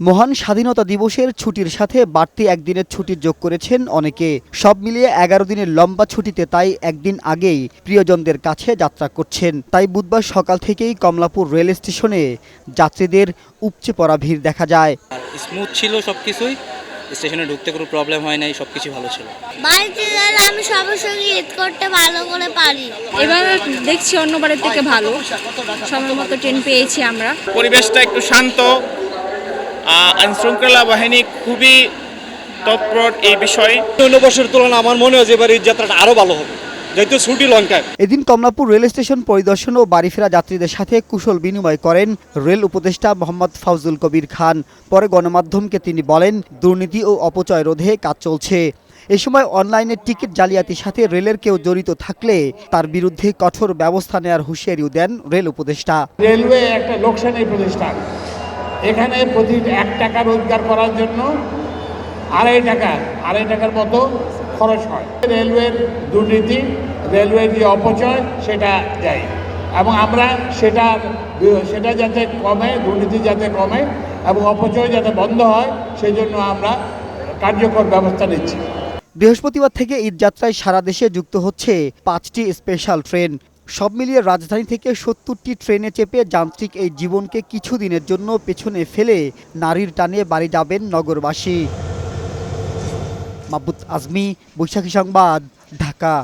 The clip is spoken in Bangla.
মহান স্বাধীনতা দিবসের ছুটির সাথে বাড়তি একদিনের ছুটি যোগ করেছেন অনেকে। সব মিলিয়ে ১১ দিনের লম্বা ছুটিতে তাই একদিন আগেই প্রিয়জনদের কাছে যাত্রা করছেন। তাই বুধবার সকাল থেকেই কমলাপুর রেল স্টেশনে যাত্রীদের উপচে পড়া ভিড় দেখা যায়। স্মুথ ছিল সবকিছুই, স্টেশনে ঢুকতে কোনো প্রবলেম হয় নাই, সবকিছু ভালো ছিল। বাড়িতে গেলে আমি সবার সঙ্গে ঈদ করতে ভালো করে পারি। এবার দেখছি অন্যবারের থেকে ভালো, সময় মতো ট্রেন পেয়েছি আমরা। পরিবেশটা একটু শান্ত, আইনশৃঙ্খলা বাহিনী খুবই তৎপর এই বিষয়ে। অন্য বছরের তুলনায় আমার মনে হয় যে এবার এই যাত্রাটা আরো ভালো হবে, যেহেতু ছুটি লঙ্কায়। এদিন কমলাপুর রেল স্টেশন পরিদর্শন ও বাড়ি ফেরা যাত্রীদের সাথে কুশল বিনিময় করেন রেল উপদেষ্টা মোহাম্মদ ফাউজুল কবির খান। পরে গণমাধ্যমকে তিনি বলেন, দুর্নীতি ও অপচয় রোধে কাজ চলছে। এ সময় অনলাইনে টিকিট জালিয়াতির সাথে রেলের কেউ জড়িত থাকলে তার বিরুদ্ধে কঠোর ব্যবস্থা নেওয়ার হুঁশিয়ারিও দেন রেল উপদেষ্টা। রেলওয়ে একটা লোকসানী প্রতিষ্ঠান, এখানে প্রতি ১ টাকা রোজগার করার জন্য আড়াই টাকার মতো খরচ হয়। রেলওয়ের দুর্নীতি, রেলওয়ের যে অপচয় সেটা যায়, এবং আমরা সেটা যাতে কমে, দুর্নীতি যাতে কমে এবং অপচয় যাতে বন্ধ হয়, সেই জন্য আমরা কার্যকর ব্যবস্থা নিচ্ছি। বৃহস্পতিবার থেকে ঈদযাত্রায় সারা দেশে যুক্ত হচ্ছে ৫টি স্পেশাল ট্রেন। সব মিলিয়ে রাজধানী থেকে ৭০টি ট্রেনে চেপে যান্ত্রিক এই জীবনকে কিছুদিনের জন্য পেছনে ফেলে নারীর টানে বাড়ি যাবেন নগরবাসী। মাহবুব আজমি, বৈশাখী সংবাদ, ঢাকা।